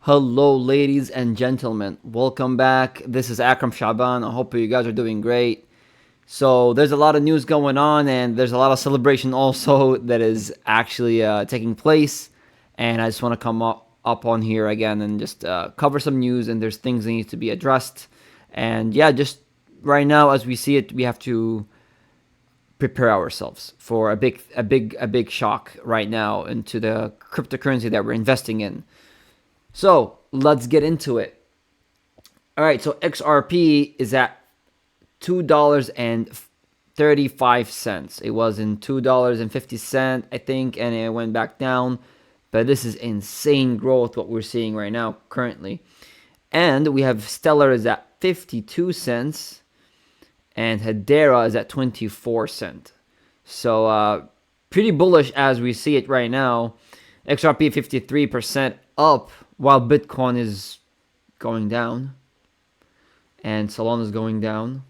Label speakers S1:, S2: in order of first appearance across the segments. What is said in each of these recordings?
S1: Hello, ladies and gentlemen. Welcome back. This is Akram Shaban. I hope you guys are doing great. So, there's a lot of news going on, and there's a lot of celebration also that is actually taking place. And I just want to come up on here again and just cover some news. And there's things that need to be addressed. And yeah, just right now, as we see it, we have to prepare ourselves for a big shock right now into the cryptocurrency that we're investing in. So let's get into it. All right, so XRP is at $2.35. It was in $2.50, I think, and it went back down. But this is insane growth, what we're seeing right now currently. And we have Stellar is at 52 cents, and Hedera is at 24 cents. So pretty bullish as we see it right now. XRP 53% up, while Bitcoin is going down, and Solana is going down,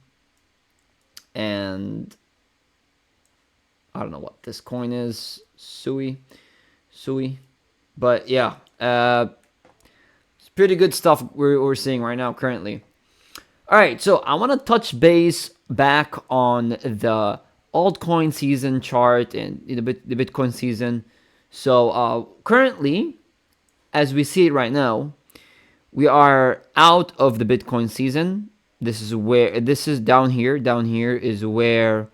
S1: and I don't know what this coin is, Sui, but yeah, it's pretty good stuff we're seeing right now currently. All right, so I want to touch base back on the altcoin season chart and the Bitcoin season. So currently, as we see it right now, we are out of the Bitcoin season. This is down here. Down here is where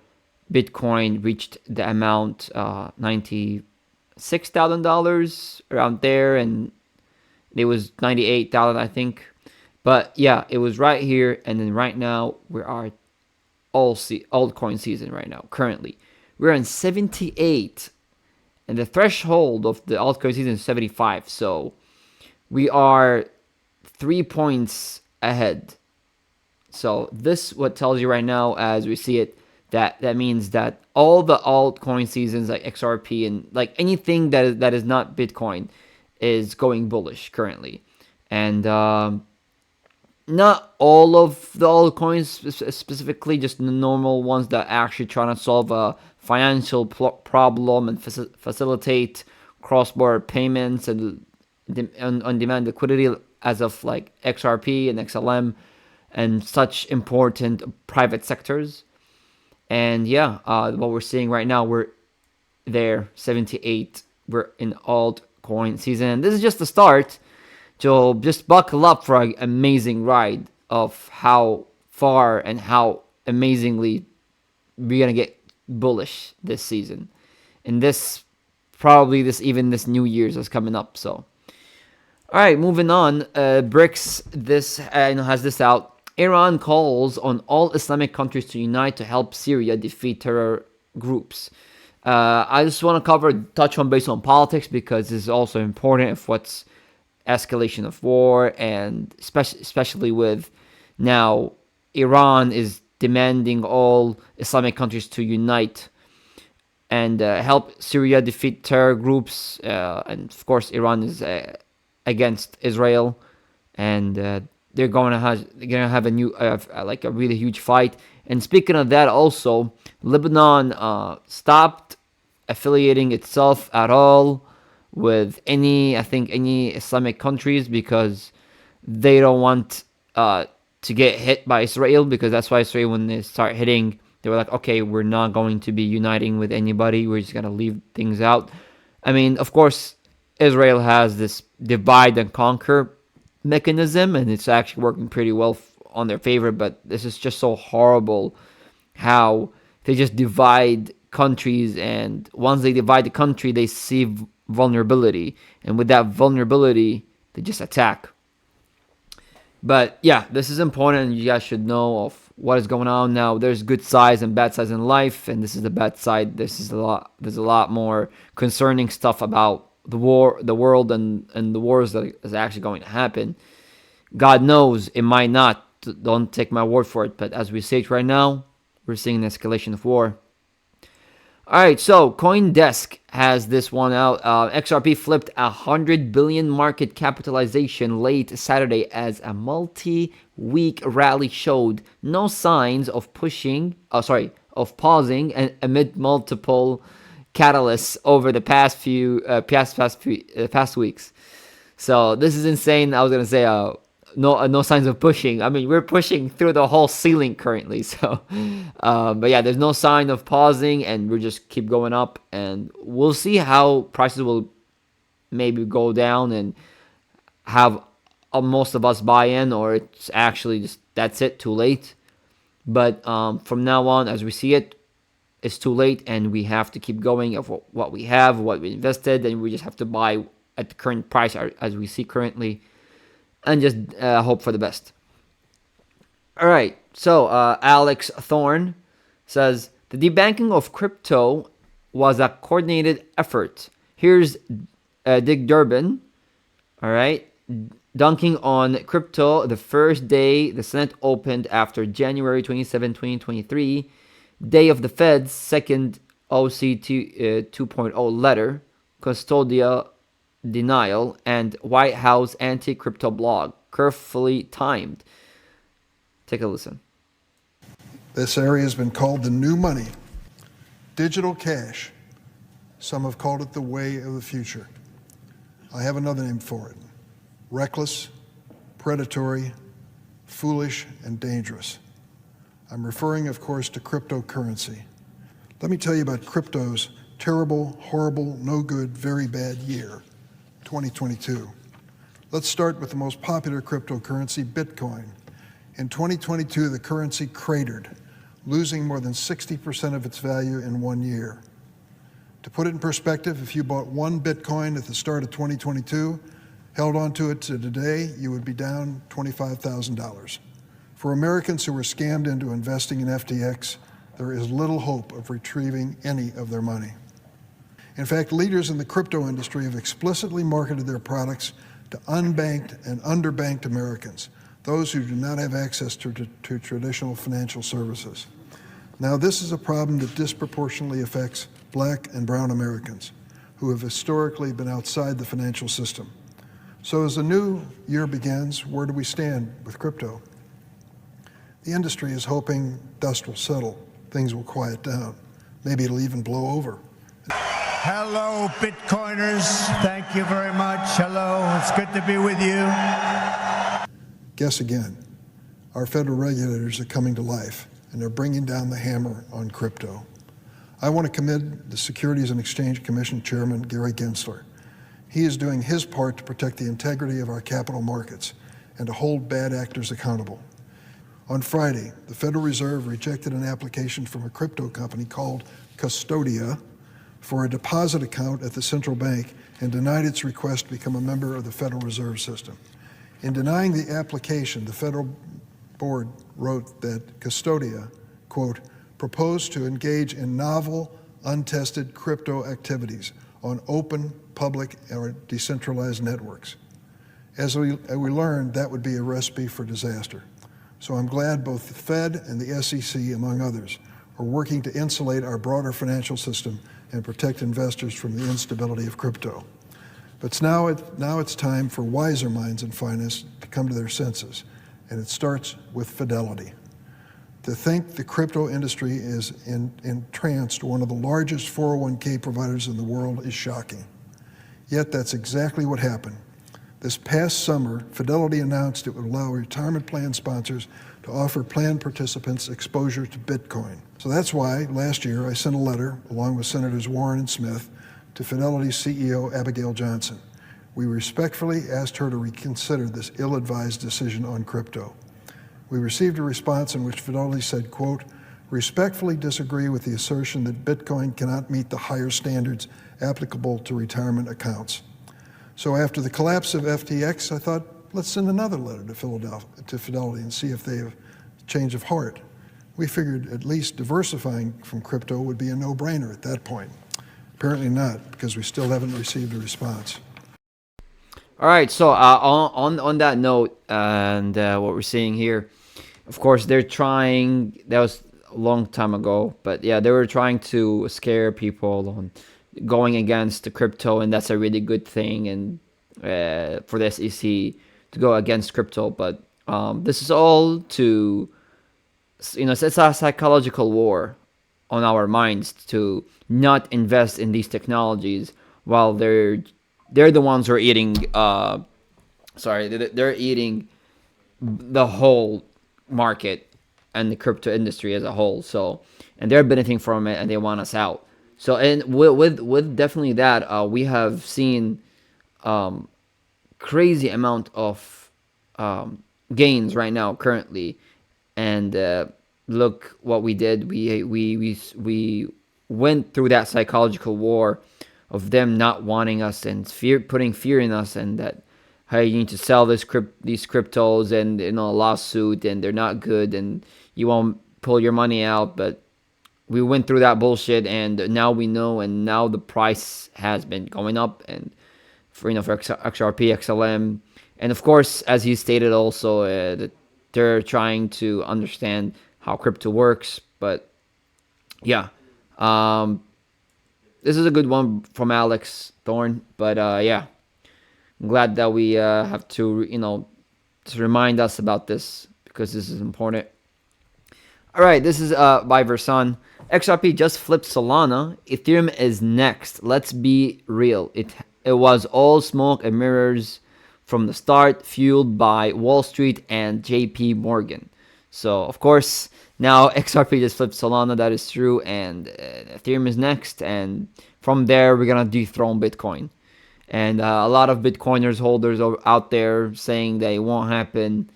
S1: Bitcoin reached the amount $96,000 around there, and it was 98,000, I think. But yeah, it was right here, and then right now we are altcoin season right now. Currently, we're on 78. And the threshold of the altcoin season is 75. So we are 3 points ahead. So this what tells you right now, as we see it, that means that all the altcoin seasons like XRP and like anything that is not Bitcoin is going bullish currently. And not all of the altcoins specifically, just the normal ones that are actually trying to solve a financial problem and facilitate cross-border payments and on-demand liquidity, as of like XRP and XLM and such important private sectors. And yeah, what we're seeing right now, we're there, 78. We're in altcoin season. This is just the start. So just buckle up for an amazing ride of how far and how amazingly we're gonna get bullish this season. And this New Year's is coming up. So, all right, moving on. BRICS has this out. Iran calls on all Islamic countries to unite to help Syria defeat terror groups. I just want to touch on based on politics, because this is also important if what's escalation of war, and especially with now Iran is demanding all Islamic countries to unite and help Syria defeat terror groups, and of course Iran is against Israel, and they're gonna have a new like a really huge fight. And speaking of that, also Lebanon stopped affiliating itself at all with any Islamic countries, because they don't want to get hit by Israel, because that's why Israel, when they start hitting, they were like, okay, we're not going to be uniting with anybody. We're just going to leave things out. I mean, of course, Israel has this divide and conquer mechanism, and it's actually working pretty well on their favor, but this is just so horrible how they just divide countries, and once they divide the country, they see vulnerability, and with that vulnerability they just attack. But yeah, this is important. You guys should know of what is going on now. There's good sides and bad sides in life, and this is the bad side. There's a lot more concerning stuff about the world, and the wars that is actually going to happen. God knows it might not. Don't take my word for it, but as we see it right now, we're seeing an escalation of war. Alright, so CoinDesk has this one out. XRP flipped 100 billion market capitalization late Saturday as a multi-week rally showed no signs of pausing and amid multiple catalysts over the past weeks. So this is insane. I was gonna say no signs of pushing. I mean, we're pushing through the whole ceiling currently. So, but yeah, there's no sign of pausing, and we just keep going up, and we'll see how prices will maybe go down and have most of us buy in, or it's actually just that's it, too late. But from now on, as we see it, it's too late, and we have to keep going of what we have, what we invested, and we just have to buy at the current price as we see currently, and just hope for the best. All right. So Alex Thorne says the debanking of crypto was a coordinated effort. Here's Dick Durbin. All right. Dunking on crypto the first day the Senate opened after January 27, 2023, day of the Fed's second OCT 2.0 letter, custodial denial, and White House anti-crypto blog, carefully timed. Take a listen.
S2: This area has been called the new money, digital cash. Some have called it the way of the future. I have another name for it: reckless, predatory, foolish, and dangerous. I'm referring, of course, to cryptocurrency. Let me tell you about crypto's terrible, horrible, no good, very bad year, 2022. Let's start with the most popular cryptocurrency, Bitcoin. In 2022, the currency cratered, losing more than 60% of its value in 1 year. To put it in perspective, if you bought one Bitcoin at the start of 2022, held on to it to today, you would be down $25,000. For Americans who were scammed into investing in FTX, there is little hope of retrieving any of their money. In fact, leaders in the crypto industry have explicitly marketed their products to unbanked and underbanked Americans, those who do not have access to traditional financial services. Now, this is a problem that disproportionately affects Black and brown Americans, who have historically been outside the financial system. So as the new year begins, where do we stand with crypto? The industry is hoping dust will settle, things will quiet down. Maybe it'll even blow over.
S3: Hello, Bitcoiners. Thank you very much. Hello, it's good to be with you.
S2: Guess again. Our federal regulators are coming to life, and they're bringing down the hammer on crypto. I want to commend the Securities and Exchange Commission Chairman, Gary Gensler. He is doing his part to protect the integrity of our capital markets and to hold bad actors accountable. On Friday, the Federal Reserve rejected an application from a crypto company called Custodia for a deposit account at the central bank and denied its request to become a member of the Federal Reserve System. In denying the application, the Federal Board wrote that Custodia, quote, proposed to engage in novel, untested crypto activities on open, public, or decentralized networks. As we learned, that would be a recipe for disaster. So I'm glad both the Fed and the SEC, among others, are working to insulate our broader financial system and protect investors from the instability of crypto. But now it's time for wiser minds in finance to come to their senses, and it starts with Fidelity. To think the crypto industry is entranced one of the largest 401k providers in the world is shocking. Yet that's exactly what happened. This past summer, Fidelity announced it would allow retirement plan sponsors to offer plan participants exposure to Bitcoin. So that's why last year I sent a letter, along with Senators Warren and Smith, to Fidelity's CEO, Abigail Johnson. We respectfully asked her to reconsider this ill-advised decision on crypto. We received a response in which Fidelity said, quote, respectfully disagree with the assertion that Bitcoin cannot meet the higher standards applicable to retirement accounts. So after the collapse of FTX, I thought, let's send another letter to Fidelity and see if they have a change of heart. We figured at least diversifying from crypto would be a no-brainer at that point. Apparently not, because we still haven't received a response.
S1: All right, so on that note, and what we're seeing here, of course, they're trying, that was a long time ago, but yeah, they were trying to scare people on going against the crypto, and that's a really good thing, and for the SEC to go against crypto, but this is all to, it's a psychological war on our minds to not invest in these technologies while they're the ones who are eating sorry, they're eating the whole market and the crypto industry as a whole. So, and they're benefiting from it, and they want us out. So, and with definitely that, we have seen crazy amount of gains right now currently, and look what we did. We went through that psychological war of them not wanting us and putting fear in us, and that hey, you need to sell these cryptos, and a lawsuit, and they're not good, and you won't pull your money out. But we went through that bullshit, and now we know, and now the price has been going up, and for XRP, XLM, and of course, as he stated also, that they're trying to understand how crypto works. But yeah, this is a good one from Alex Thorne. But yeah, I'm glad that we have to to remind us about this, because this is important. All right, this is by Versan. XRP just flipped Solana. Ethereum is next. Let's be real. It was all smoke and mirrors from the start, fueled by Wall Street and JP Morgan. So, of course, now XRP just flipped Solana. That is true. And Ethereum is next. And from there, we're going to dethrone Bitcoin. And a lot of Bitcoiners holders are out there saying that it won't happen.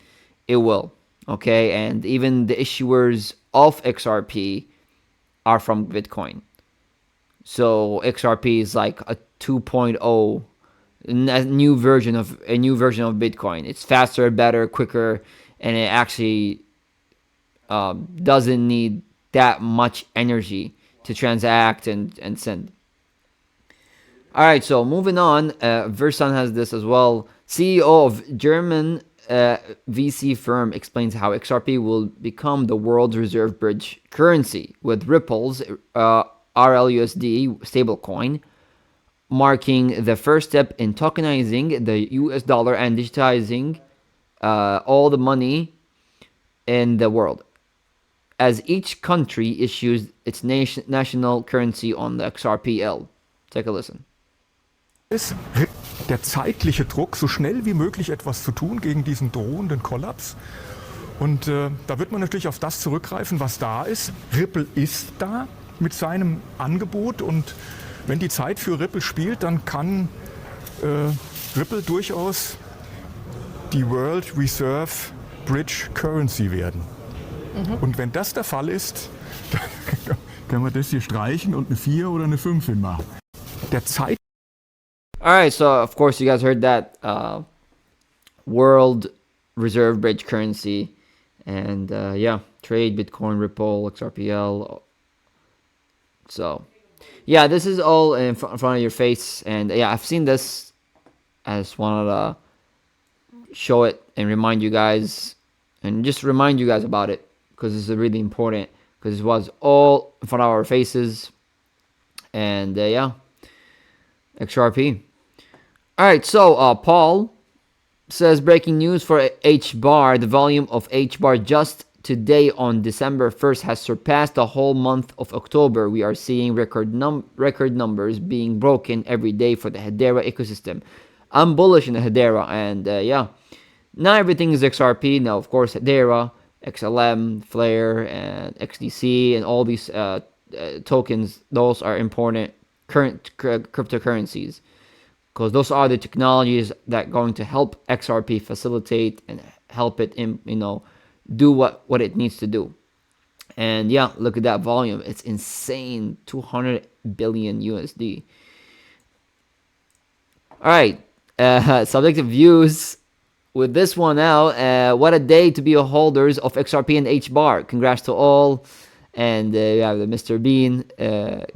S1: It will. Okay. And even the issuers of XRP are from Bitcoin. So XRP is like a 2.0, a new version of Bitcoin. It's faster, better, quicker, and it actually doesn't need that much energy to transact and send. All right, so moving on, Versan has this as well. CEO of German VC firm explains how XRP will become the world's reserve bridge currency, with Ripple's RLUSD stablecoin marking the first step in tokenizing the US dollar and digitizing all the money in the world, as each country issues its national currency on the XRPL. Take a listen.
S4: Ist der zeitliche Druck, so schnell wie möglich etwas zu tun gegen diesen drohenden Kollaps. Und da wird man natürlich auf das zurückgreifen, was da ist. Ripple ist da mit seinem Angebot, und wenn die Zeit für Ripple spielt, dann kann Ripple durchaus die World Reserve Bridge Currency werden. Und wenn das der Fall ist, dann können wir das hier streichen und eine 4 oder eine 5 hinmachen. Der Zeit
S1: Alright, so of course you guys heard that world reserve bridge currency, and yeah, trade Bitcoin, Ripple, XRPL. So yeah, this is all in front of your face, and yeah, I've seen this. I just wanted to show it and remind you guys, and just remind you guys about it, because this is really important, because it was all in front of our faces. And yeah, XRP. Alright, so Paul says, breaking news for H-bar. The volume of H-bar just today on December 1st has surpassed the whole month of October. We are seeing record numbers being broken every day for the Hedera ecosystem. I'm bullish in the Hedera, and yeah, not everything is XRP. Now, of course, Hedera, XLM, Flare, and XDC, and all these tokens, those are important current cryptocurrencies, because those are the technologies that are going to help XRP facilitate and help it do what it needs to do. And yeah, look at that volume. It's insane. 200 billion USD. All right. Subjective views. With this one out, what a day to be a holders of XRP and H-bar. Congrats to all. And we have the Mr. Bean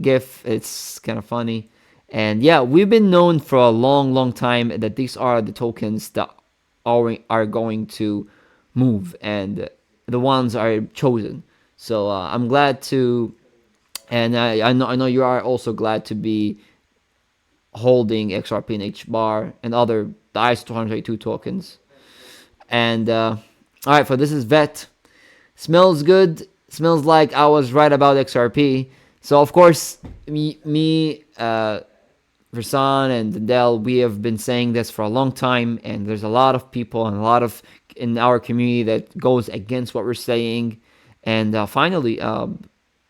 S1: GIF. It's kind of funny. And yeah, we've been known for a long time that these are the tokens that are going to move, and the ones are chosen. So I'm glad to, and I know you are also glad to be holding XRP and H-bar and other the ICE232 tokens. And all right, for this is Vet. Smells good. Smells like I was right about XRP. So of course, me Versan and Vendel, we have been saying this for a long time, and there's a lot of people and a lot of in our community that goes against what we're saying. And finally,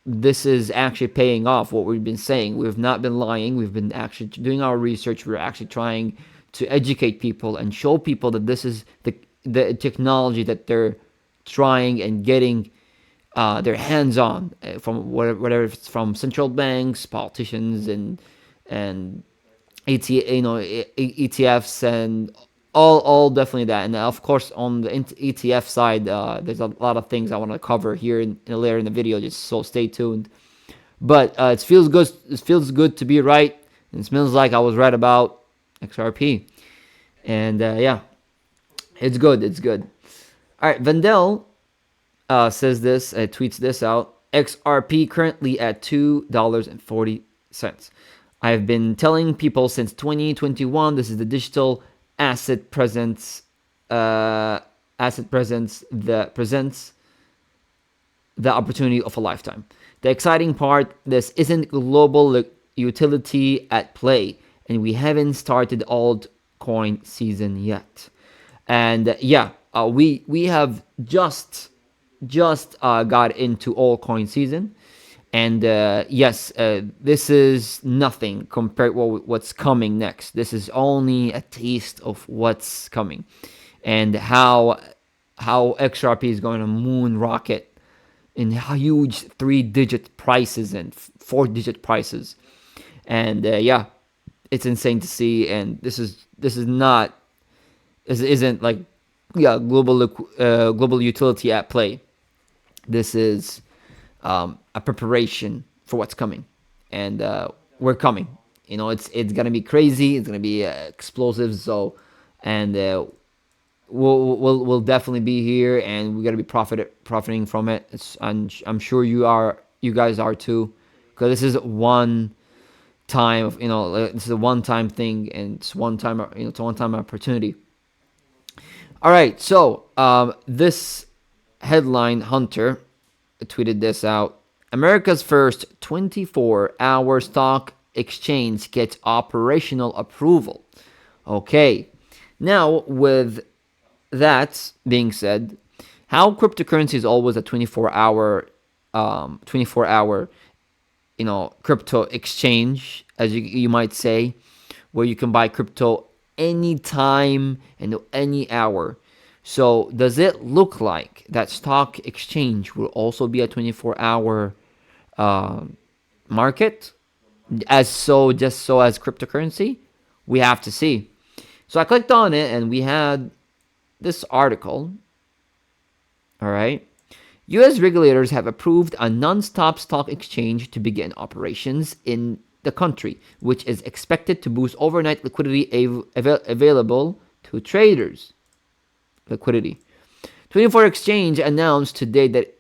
S1: this is actually paying off what we've been saying. We've not been lying. We've been actually doing our research. We're actually trying to educate people and show people that this is the technology that they're trying and getting their hands on from whatever it's from central banks, politicians, and ETFs and all definitely that. And of course, on the ETF side, there's a lot of things I want to cover here later in the video. Just so stay tuned. But it feels good. It feels good to be right. And it smells like I was right about XRP. And yeah, it's good. It's good. All right, Vendel says this, tweets this out. XRP currently at $2.40. I have been telling people since 2021 this is the digital asset presence that presents the opportunity of a lifetime. The exciting part, this isn't global utility at play, and we haven't started altcoin season yet. And yeah, we have just got into altcoin season. And yes, this is nothing compared to what's coming next. This is only a taste of what's coming, and how XRP is going to moon rocket in huge 3-digit prices and 4-digit prices. And yeah, it's insane to see. And this isn't like global utility at play. This is a preparation for what's coming, and we're coming. It's gonna be crazy. It's gonna be explosive. So, and we'll definitely be here, and we're gonna be profiting from it. I'm sure you guys are too, because this is one time. This is a one-time thing, and it's it's a one-time opportunity. All right, so this headline Hunter tweeted this out. America's first 24-hour stock exchange gets operational approval. Okay, now with that being said, how cryptocurrency is always a 24-hour crypto exchange, as you might say, where you can buy crypto anytime and any hour. So does it look like that stock exchange will also be a 24-hour market just so as cryptocurrency? We have to see. So I clicked on it, and we had this article. All right. U.S. regulators have approved a non-stop stock exchange to begin operations in the country, which is expected to boost overnight liquidity available to traders. Liquidity. 24 Exchange announced today that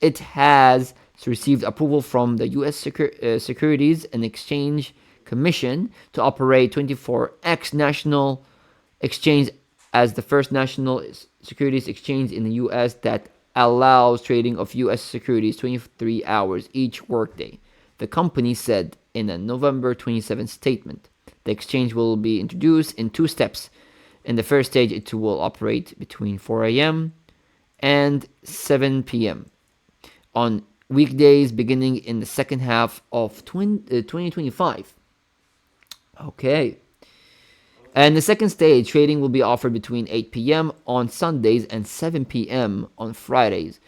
S1: it has received approval from the U.S. Securities and Exchange Commission to operate 24X National Exchange as the first national securities exchange in the U.S. that allows trading of U.S. securities 23 hours each workday. The company said in a November 27th statement. The exchange will be introduced in 2 steps. In the first stage, it will operate between 4 a.m. and 7 p.m. on weekdays beginning in the second half of 2025. Okay. And the second stage, trading will be offered between 8 p.m. on Sundays and 7 p.m. on Fridays.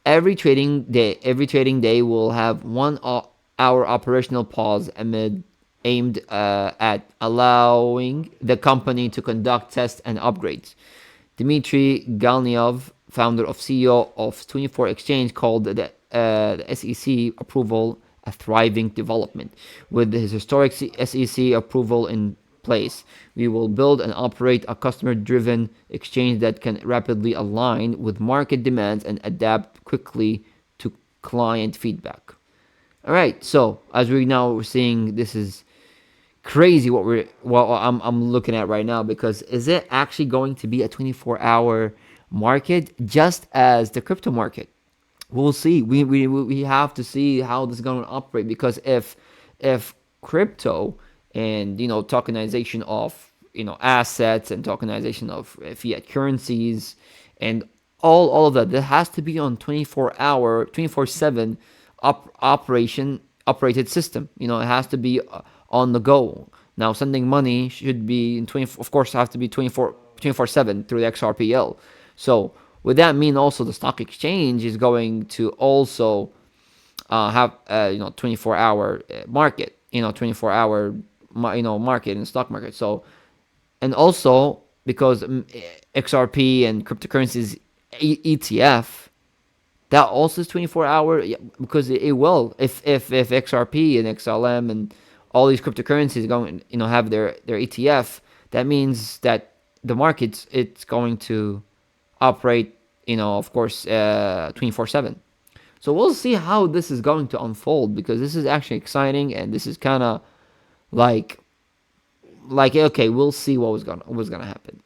S1: Every trading day will have 1 hour operational pause aimed at allowing the company to conduct tests and upgrades. Dmitry Galnyov, founder of CEO of 24 Exchange, called the SEC approval a thriving development. With his historic SEC approval in place, we will build and operate a customer-driven exchange that can rapidly align with market demands and adapt quickly to client feedback. All right, so as we're now seeing, this is crazy what I'm looking at right now, because is it actually going to be a 24-hour market just as the crypto market? We'll see. We have to see how this is going to operate, because if crypto and tokenization of assets, and tokenization of fiat currencies, and all of that. That has to be on 24/7 operated system. It has to be on the go. Now, sending money should be of course, have to be 24/7 through the XRPL. So would that mean also the stock exchange is going to also have 24-hour market, 24-hour market in the stock market? So, and also because XRP and cryptocurrencies ETF, that also is 24-hour, because it will, if XRP and XLM and all these cryptocurrencies going have their ETF, that means that the markets, it's going to operate of course 24/7. So we'll see how this is going to unfold, because this is actually exciting, and this is kind of like okay, we'll see what's gonna happen.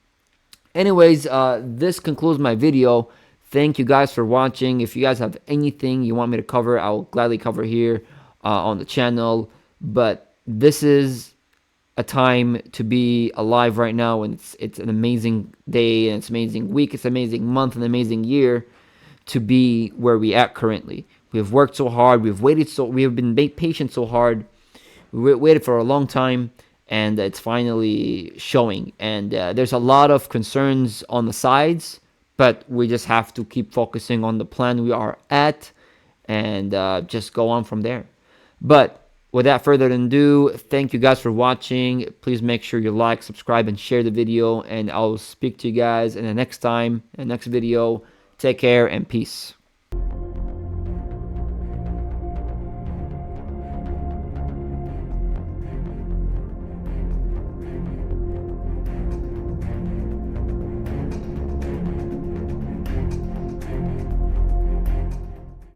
S1: Anyways, this concludes my video. Thank you guys for watching. If you guys have anything you want me to cover, I'll gladly cover here on the channel. But this is a time to be alive right now, and it's an amazing day, and it's an amazing week, it's an amazing month, an amazing year to be where we at currently. We have worked so hard, we have been patient so hard, we waited for a long time, and it's finally showing. And there's a lot of concerns on the sides, but we just have to keep focusing on the plan we are at, and just go on from there. But without further ado, thank you guys for watching. Please make sure you like, subscribe, and share the video, and I'll speak to you guys in the next video. Take care and peace.